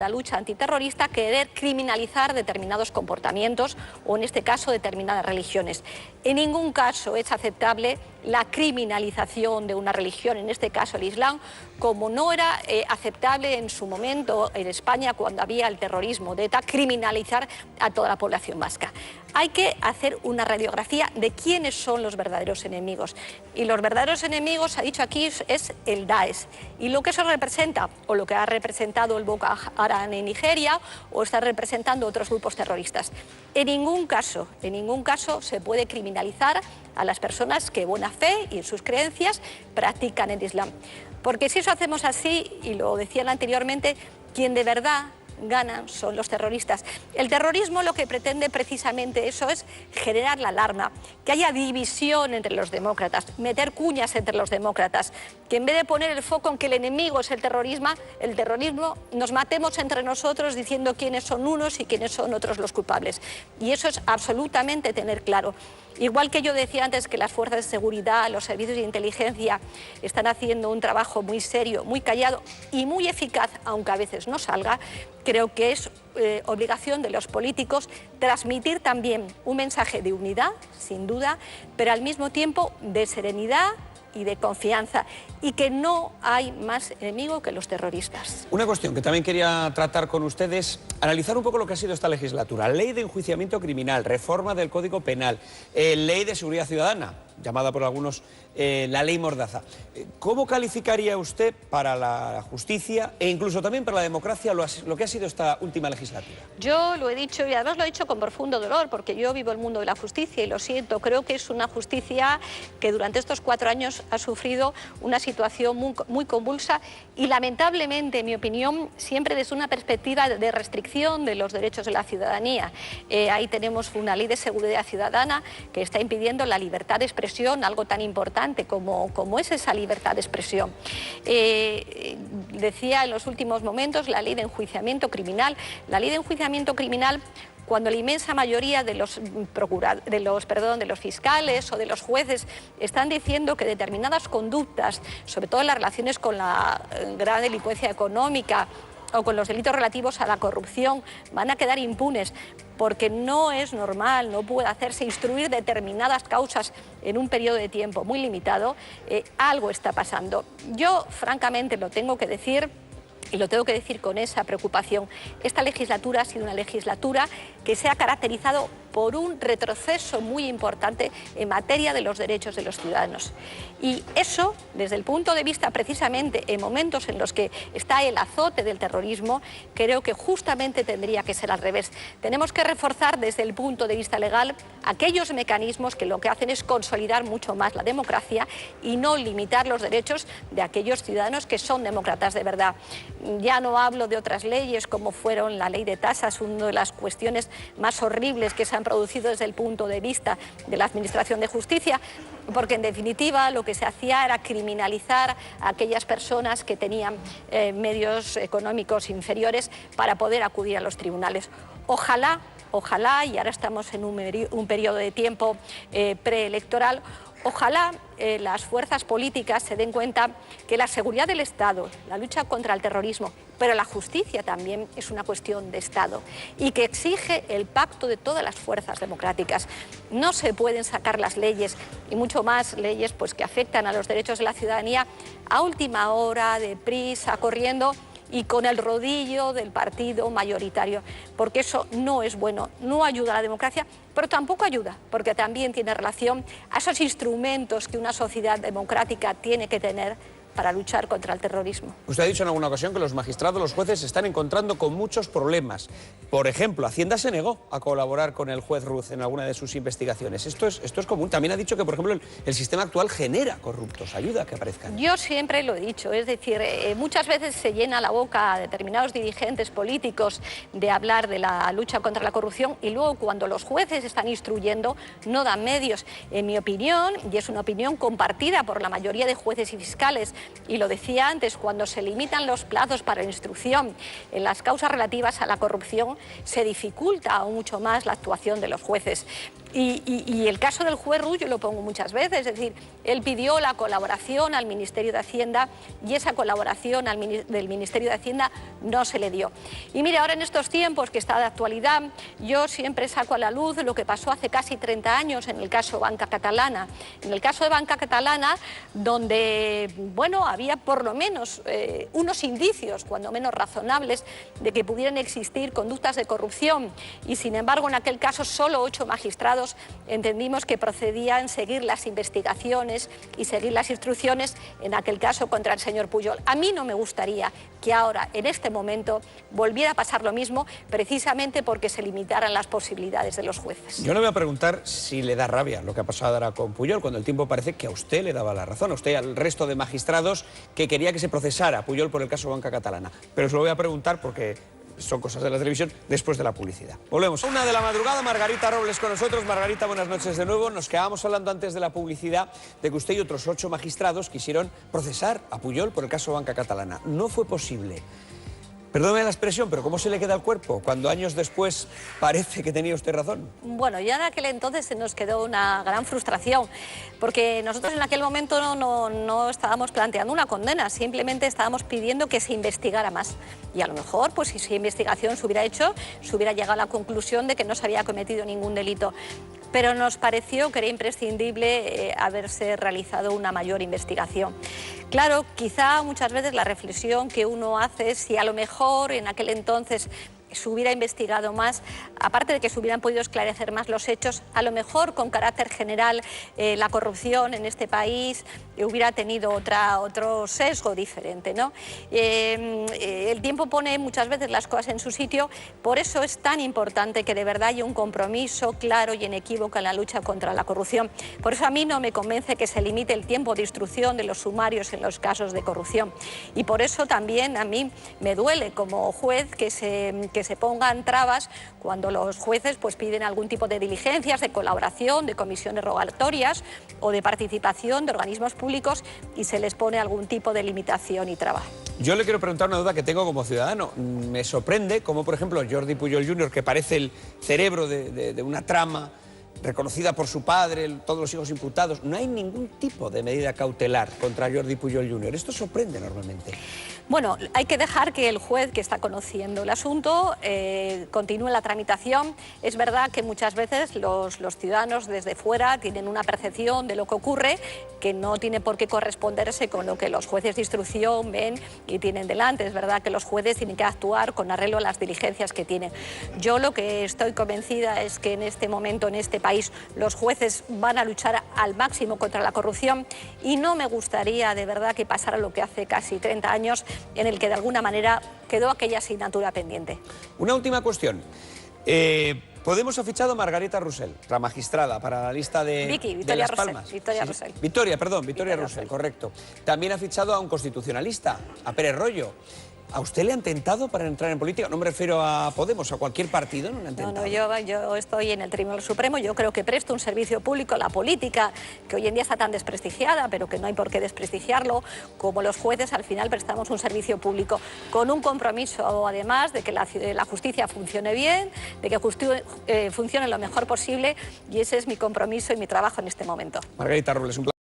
la lucha antiterrorista querer criminalizar determinados comportamientos o, en este caso, determinadas religiones. En ningún caso es aceptable la criminalización de una religión, en este caso el Islam, como no era aceptable en su momento en España cuando había el terrorismo de ETA, criminalizar a toda la población vasca. Hay que hacer una radiografía de quiénes son los verdaderos enemigos. Y los verdaderos enemigos, se ha dicho aquí, es el Daesh. Y lo que eso representa, o lo que ha representado el Boko Haram en Nigeria, o está representando otros grupos terroristas. En ningún caso se puede criminalizar a las personas que, buena fe y en sus creencias, practican el Islam. Porque si eso hacemos así, y lo decían anteriormente, quien de verdad ganan son los terroristas. El terrorismo lo que pretende precisamente eso es generar la alarma, que haya división entre los demócratas, meter cuñas entre los demócratas, que en vez de poner el foco en que el enemigo es el terrorismo, nos matemos entre nosotros diciendo quiénes son unos y quiénes son otros los culpables. Y eso es absolutamente tener claro. Igual que yo decía antes que las fuerzas de seguridad, los servicios de inteligencia están haciendo un trabajo muy serio, muy callado y muy eficaz, aunque a veces no salga, creo que es obligación de los políticos transmitir también un mensaje de unidad, sin duda, pero al mismo tiempo de serenidad y de confianza, y que no hay más enemigo que los terroristas. Una cuestión que también quería tratar con ustedes, analizar un poco lo que ha sido esta legislatura. Ley de enjuiciamiento criminal, reforma del Código Penal, ley de seguridad ciudadana, llamada por algunos la ley Mordaza. ¿Cómo calificaría usted para la justicia e incluso también para la democracia lo que ha sido esta última legislatura? Yo lo he dicho, y además lo he dicho con profundo dolor, porque yo vivo el mundo de la justicia y lo siento. Creo que es una justicia que durante estos 4 años ha sufrido una situación muy convulsa y, lamentablemente, en mi opinión, siempre desde una perspectiva de restricción de los derechos de la ciudadanía. Ahí tenemos una ley de seguridad ciudadana que está impidiendo la libertad de expresión, algo tan importante como es esa libertad de expresión. Decía en los últimos momentos la ley de enjuiciamiento criminal. La ley de enjuiciamiento criminal, cuando la inmensa mayoría de los fiscales o de los jueces están diciendo que determinadas conductas, sobre todo en las relaciones con la gran delincuencia económica o con los delitos relativos a la corrupción, van a quedar impunes, porque no es normal, no puede hacerse instruir determinadas causas en un periodo de tiempo muy limitado, algo está pasando. Yo, francamente, lo tengo que decir, y lo tengo que decir con esa preocupación. Esta legislatura ha sido una legislatura que se ha caracterizado por un retroceso muy importante en materia de los derechos de los ciudadanos. Y eso, desde el punto de vista precisamente en momentos en los que está el azote del terrorismo, creo que justamente tendría que ser al revés. Tenemos que reforzar desde el punto de vista legal aquellos mecanismos que lo que hacen es consolidar mucho más la democracia y no limitar los derechos de aquellos ciudadanos que son demócratas de verdad. Ya no hablo de otras leyes como fueron la ley de tasas, una de las cuestiones más horribles que se han producido desde el punto de vista de la Administración de Justicia, porque en definitiva lo que se hacía era criminalizar a aquellas personas que tenían medios económicos inferiores para poder acudir a los tribunales. Ojalá, y ahora estamos en un periodo de tiempo preelectoral, ojalá las fuerzas políticas se den cuenta que la seguridad del Estado, la lucha contra el terrorismo, pero la justicia también es una cuestión de Estado y que exige el pacto de todas las fuerzas democráticas. No se pueden sacar las leyes, y mucho más leyes que afectan a los derechos de la ciudadanía, a última hora, deprisa, corriendo, y con el rodillo del partido mayoritario, porque eso no es bueno, no ayuda a la democracia, pero tampoco ayuda, porque también tiene relación a esos instrumentos que una sociedad democrática tiene que tener para luchar contra el terrorismo. Usted ha dicho en alguna ocasión que los magistrados, los jueces, se están encontrando con muchos problemas. Por ejemplo, Hacienda se negó a colaborar con el juez Ruz en alguna de sus investigaciones. Esto es común. También ha dicho que, por ejemplo, el sistema actual genera corruptos, ayuda a que aparezcan. Yo siempre lo he dicho, es decir, muchas veces se llena la boca a determinados dirigentes políticos de hablar de la lucha contra la corrupción y luego cuando los jueces están instruyendo no dan medios. En mi opinión, y es una opinión compartida por la mayoría de jueces y fiscales, y lo decía antes, cuando se limitan los plazos para instrucción en las causas relativas a la corrupción, se dificulta aún mucho más la actuación de los jueces. Y el caso del juez Rull yo lo pongo muchas veces, es decir, él pidió la colaboración al Ministerio de Hacienda y esa colaboración del Ministerio de Hacienda no se le dio. Y mire, ahora en estos tiempos que está de actualidad, yo siempre saco a la luz lo que pasó hace casi 30 años en el caso Banca Catalana. En el caso de Banca Catalana, donde, bueno, había por lo menos unos indicios, cuando menos razonables, de que pudieran existir conductas de corrupción y, sin embargo, en aquel caso solo 8 magistrados entendimos que procedían seguir las investigaciones y seguir las instrucciones en aquel caso contra el señor Pujol. A mí no me gustaría que ahora, en este momento, volviera a pasar lo mismo, precisamente porque se limitaran las posibilidades de los jueces. Yo le voy a preguntar si le da rabia lo que ha pasado ahora con Pujol, cuando el tiempo parece que a usted le daba la razón, a usted y al resto de magistrados que quería que se procesara a Pujol por el caso Banca Catalana. Pero se lo voy a preguntar porque son cosas de la televisión, después de la publicidad. Volvemos. 1 de la madrugada, Margarita Robles con nosotros. Margarita, buenas noches de nuevo. Nos quedábamos hablando antes de la publicidad de que usted y otros 8 magistrados quisieron procesar a Pujol por el caso Banca Catalana. No fue posible. Perdóneme la expresión, pero ¿cómo se le queda el cuerpo cuando años después parece que tenía usted razón? Bueno, ya en aquel entonces se nos quedó una gran frustración, porque nosotros en aquel momento no estábamos planteando una condena, simplemente estábamos pidiendo que se investigara más. Y a lo mejor, pues si esa investigación se hubiera hecho, se hubiera llegado a la conclusión de que no se había cometido ningún delito. Pero nos pareció que era imprescindible haberse realizado una mayor investigación. Claro, quizá muchas veces la reflexión que uno hace es si a lo mejor en aquel entonces se hubiera investigado más, aparte de que se hubieran podido esclarecer más los hechos, a lo mejor con carácter general la corrupción en este país hubiera tenido otro sesgo diferente, ¿no? El tiempo pone muchas veces las cosas en su sitio, por eso es tan importante que de verdad haya un compromiso claro y inequívoco en la lucha contra la corrupción. Por eso a mí no me convence que se limite el tiempo de instrucción de los sumarios en los casos de corrupción. Y por eso también a mí me duele como juez que se pongan trabas cuando los jueces pues piden algún tipo de diligencias, de colaboración, de comisiones rogatorias o de participación de organismos públicos y se les pone algún tipo de limitación y traba. Yo le quiero preguntar una duda que tengo como ciudadano. Me sorprende cómo, por ejemplo, Jordi Pujol Jr., que parece el cerebro de una trama reconocida por su padre, todos los hijos imputados, no hay ningún tipo de medida cautelar contra Jordi Pujol Jr. Esto sorprende enormemente. Bueno, hay que dejar que el juez que está conociendo el asunto continúe la tramitación. Es verdad que muchas veces los ciudadanos desde fuera tienen una percepción de lo que ocurre que no tiene por qué corresponderse con lo que los jueces de instrucción ven y tienen delante. Es verdad que los jueces tienen que actuar con arreglo a las diligencias que tienen. Yo lo que estoy convencida es que en este momento, en este país, los jueces van a luchar al máximo contra la corrupción y no me gustaría de verdad que pasara lo que hace casi 30 años en el que de alguna manera quedó aquella asignatura pendiente. Una última cuestión. Podemos ha fichado a Margarita Rousell, la magistrada, para la lista de Las Palmas. Victoria Rousell. Victoria Rousell, correcto. También ha fichado a un constitucionalista, a Pérez Royo. ¿A usted le han tentado para entrar en política? No me refiero a Podemos, a cualquier partido, ¿no le han tentado? No, yo estoy en el Tribunal Supremo, yo creo que presto un servicio público a la política, que hoy en día está tan desprestigiada, pero que no hay por qué desprestigiarlo, como los jueces al final prestamos un servicio público, con un compromiso además de que la justicia funcione bien, de que funcione lo mejor posible, y ese es mi compromiso y mi trabajo en este momento. Margarita Robles, un placer.